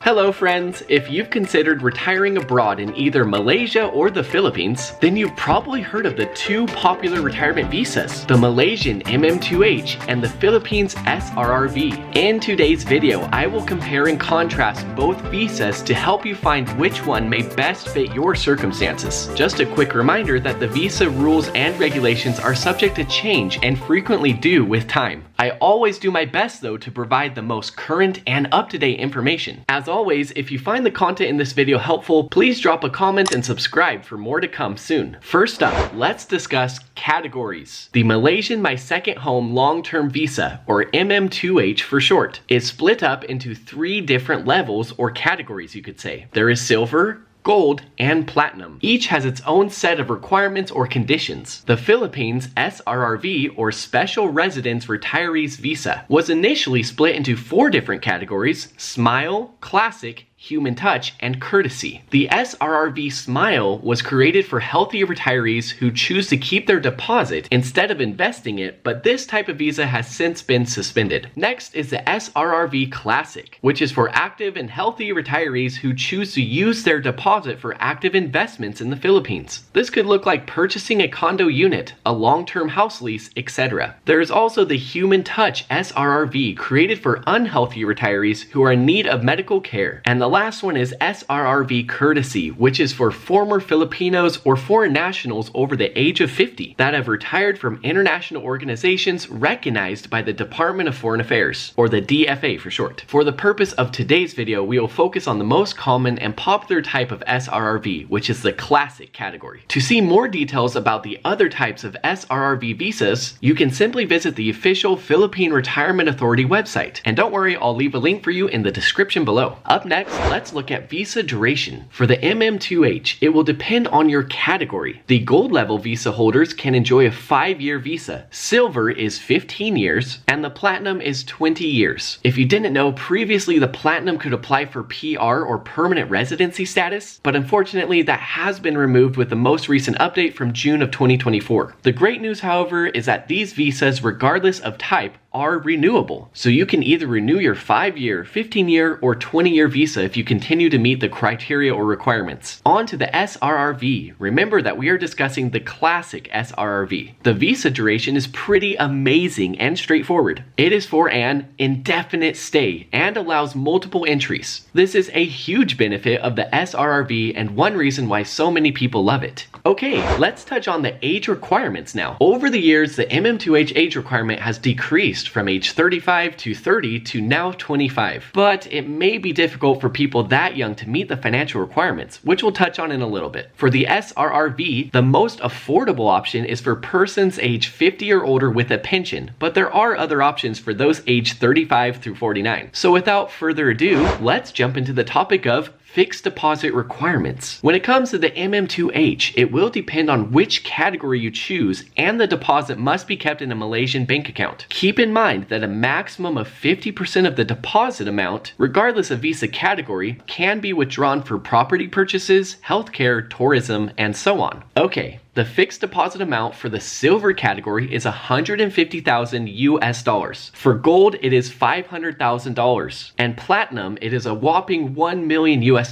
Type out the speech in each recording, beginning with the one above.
Hello friends! If you've considered retiring abroad in either Malaysia or the Philippines, then you've probably heard of the two popular retirement visas, the Malaysian MM2H and the Philippines SRRV. In today's video, I will compare and contrast both visas to help you find which one may best fit your circumstances. Just a quick reminder that the visa rules and regulations are subject to change and frequently do with time. I always do my best though to provide the most current and up-to-date information. As always, if you find the content in this video helpful, please drop a comment and subscribe for more to come soon. First up, let's discuss categories. The Malaysian My Second Home Long-Term Visa, or MM2H for short, is split up into three different levels or categories you could say. There is silver, gold, and platinum. Each has its own set of requirements or conditions. The Philippines SRRV, or Special Residence Retirees Visa, was initially split into four different categories: Smile, Classic, Human Touch, and Courtesy. The SRRV Smile was created for healthy retirees who choose to keep their deposit instead of investing it, but this type of visa has since been suspended. Next is the SRRV Classic, which is for active and healthy retirees who choose to use their deposit for active investments in the Philippines. This could look like purchasing a condo unit, a long-term house lease, etc. There is also the Human Touch SRRV, created for unhealthy retirees who are in need of medical care. And the last one is SRRV Courtesy, which is for former Filipinos or foreign nationals over the age of 50 that have retired from international organizations recognized by the Department of Foreign Affairs, or the DFA for short. For the purpose of today's video, we will focus on the most common and popular type of SRRV, which is the Classic category. To see more details about the other types of SRRV visas, you can simply visit the official Philippine Retirement Authority website. And don't worry, I'll leave a link for you in the description below. Up next, let's look at visa duration. For the MM2H, it will depend on your category. The gold level visa holders can enjoy a 5-year visa, silver is 15 years, and the platinum is 20 years. If you didn't know, previously the platinum could apply for PR or permanent residency status, but unfortunately that has been removed with the most recent update from June of 2024. The great news, however, is that these visas, regardless of type, are renewable. So you can either renew your 5-year, 15-year, or 20-year visa if you continue to meet the criteria or requirements. On to the SRRV. Remember that we are discussing the Classic SRRV. The visa duration is pretty amazing and straightforward. It is for an indefinite stay and allows multiple entries. This is a huge benefit of the SRRV and one reason why so many people love it. Okay, let's touch on the age requirements now. Over the years, the MM2H age requirement has decreased from age 35 to 30 to now 25. But it may be difficult for people that young to meet the financial requirements, which we'll touch on in a little bit. For the SRRV, the most affordable option is for persons age 50 or older with a pension, but there are other options for those age 35 through 49. So without further ado, let's jump into the topic of fixed deposit requirements. When it comes to the MM2H, it will depend on which category you choose, and the deposit must be kept in a Malaysian bank account. Keep in mind that a maximum of 50% of the deposit amount, regardless of visa category, can be withdrawn for property purchases, healthcare, tourism, and so on. Okay. The fixed deposit amount for the silver category is $150,000 US. For gold, it is $500,000. And platinum, it is a whopping $1 million US.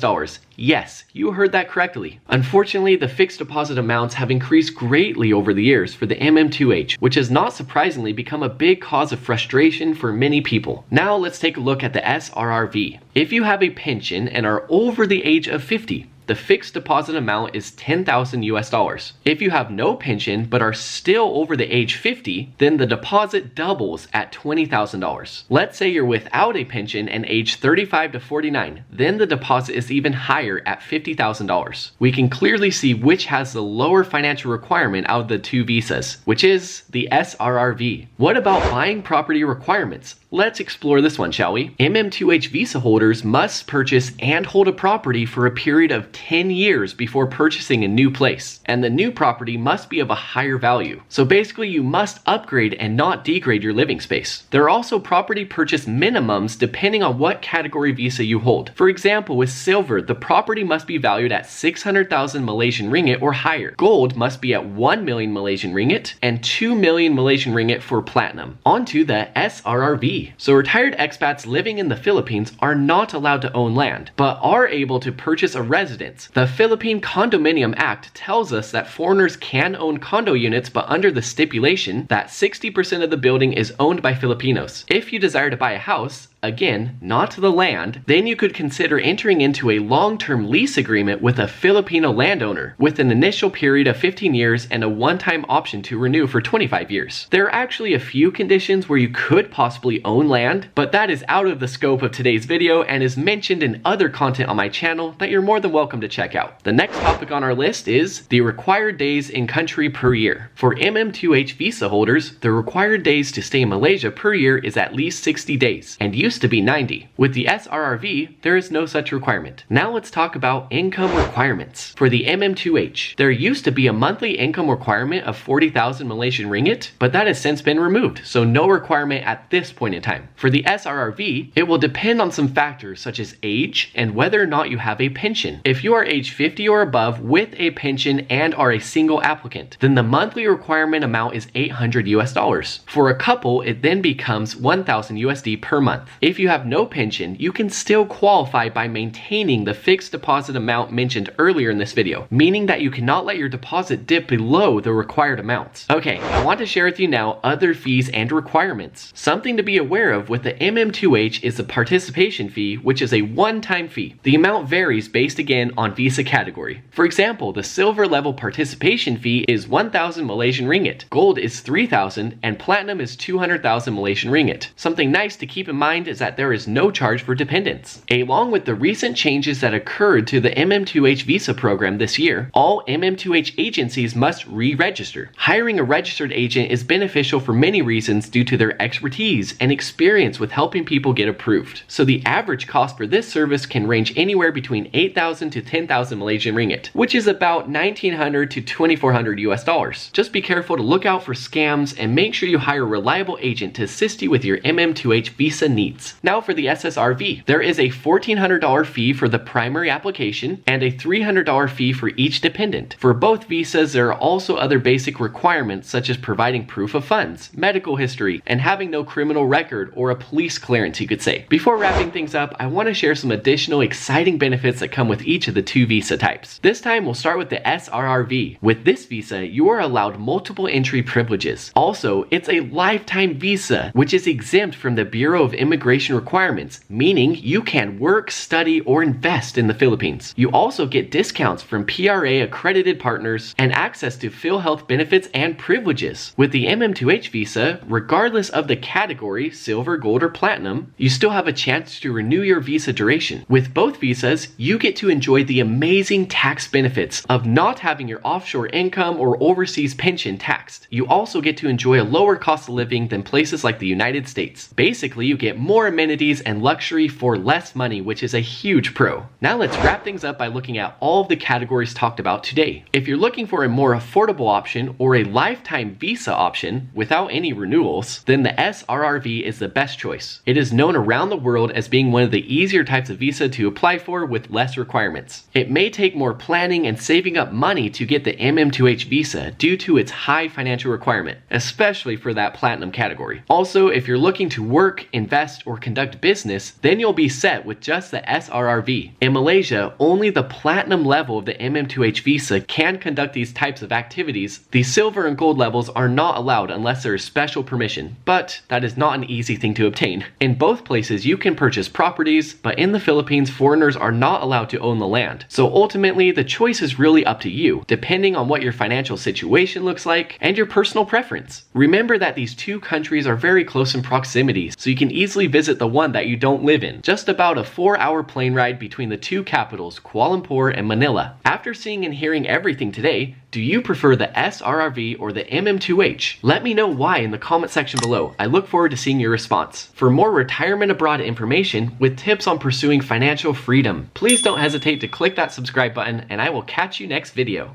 Yes, you heard that correctly. Unfortunately, the fixed deposit amounts have increased greatly over the years for the MM2H, which has not surprisingly become a big cause of frustration for many people. Now let's take a look at the SRRV. If you have a pension and are over the age of 50, the fixed deposit amount is $10,000 US. If you have no pension but are still over the age 50, then the deposit doubles at $20,000. Let's say you're without a pension and age 35 to 49, then the deposit is even higher at $50,000. We can clearly see which has the lower financial requirement out of the two visas, which is the SRRV. What about buying property requirements? Let's explore this one, shall we? MM2H visa holders must purchase and hold a property for a period of 10 years before purchasing a new place, and the new property must be of a higher value. So basically, you must upgrade and not degrade your living space. There are also property purchase minimums depending on what category visa you hold. For example, with silver, the property must be valued at 600,000 Malaysian ringgit or higher. Gold must be at 1 million Malaysian ringgit and 2 million Malaysian ringgit for platinum. On to the SRRV. SRRV. So retired expats living in the Philippines are not allowed to own land, but are able to purchase a residence. The Philippine Condominium Act tells us that foreigners can own condo units, but under the stipulation that 60% of the building is owned by Filipinos. If you desire to buy a house, again, not the land, then you could consider entering into a long-term lease agreement with a Filipino landowner with an initial period of 15 years and a one-time option to renew for 25 years. There are actually a few conditions where you could possibly own land, but that is out of the scope of today's video and is mentioned in other content on my channel that you're more than welcome to check out. The next topic on our list is the required days in country per year. For MM2H visa holders, the required days to stay in Malaysia per year is at least 60 days, and used to be 90. With the SRRV, there is no such requirement. Now let's talk about income requirements. For the MM2H, there used to be a monthly income requirement of 40,000 Malaysian ringgit, but that has since been removed, so no requirement at this point in time. For the SRRV, it will depend on some factors such as age and whether or not you have a pension. If you are age 50 or above with a pension and are a single applicant, then the monthly requirement amount is $800 US. For a couple, it then becomes 1,000 USD per month. If you have no pension, you can still qualify by maintaining the fixed deposit amount mentioned earlier in this video, meaning that you cannot let your deposit dip below the required amounts. Okay, I want to share with you now other fees and requirements. Something to be aware of with the MM2H is the participation fee, which is a one-time fee. The amount varies based again on visa category. For example, the silver level participation fee is 1,000 Malaysian ringgit, gold is 3,000, and platinum is 200,000 Malaysian ringgit. Something nice to keep in mind is that there is no charge for dependents. Along with the recent changes that occurred to the MM2H visa program this year, all MM2H agencies must re-register. Hiring a registered agent is beneficial for many reasons due to their expertise and experience with helping people get approved. So the average cost for this service can range anywhere between 8,000 to 10,000 Malaysian ringgit, which is about 1,900 to 2,400 US. Just be careful to look out for scams and make sure you hire a reliable agent to assist you with your MM2H visa needs. Now for the SRRV, there is a $1,400 fee for the primary application and a $300 fee for each dependent. For both visas, there are also other basic requirements such as providing proof of funds, medical history, and having no criminal record or a police clearance, you could say. Before wrapping things up, I want to share some additional exciting benefits that come with each of the two visa types. This time we'll start with the SRRV. With this visa, you are allowed multiple entry privileges. Also, it's a lifetime visa, which is exempt from the Bureau of Immigration requirements, meaning you can work, study, or invest in the Philippines. You also get discounts from PRA accredited partners and access to PhilHealth benefits and privileges. With the MM2H visa, regardless of the category, silver, gold, or platinum, you still have a chance to renew your visa duration. With both visas, you get to enjoy the amazing tax benefits of not having your offshore income or overseas pension taxed. You also get to enjoy a lower cost of living than places like the United States. Basically, you get more amenities and luxury for less money, which is a huge pro. Now let's wrap things up by looking at all of the categories talked about today. If you're looking for a more affordable option or a lifetime visa option without any renewals, then the SRRV is the best choice. It is known around the world as being one of the easier types of visa to apply for with less requirements. It may take more planning and saving up money to get the MM2H visa due to its high financial requirement, especially for that platinum category. Also, if you're looking to work, invest, or conduct business, then you'll be set with just the SRRV. In Malaysia, only the platinum level of the MM2H visa can conduct these types of activities. The silver and gold levels are not allowed unless there is special permission, but that is not an easy thing to obtain. In both places, you can purchase properties, but in the Philippines, foreigners are not allowed to own the land. So ultimately, the choice is really up to you, depending on what your financial situation looks like and your personal preference. Remember that these two countries are very close in proximity, so you can easily visit the one that you don't live in. Just about a 4-hour plane ride between the two capitals, Kuala Lumpur and Manila. After seeing and hearing everything today, do you prefer the SRRV or the MM2H? Let me know why in the comment section below. I look forward to seeing your response. For more retirement abroad information with tips on pursuing financial freedom, please don't hesitate to click that subscribe button, and I will catch you next video.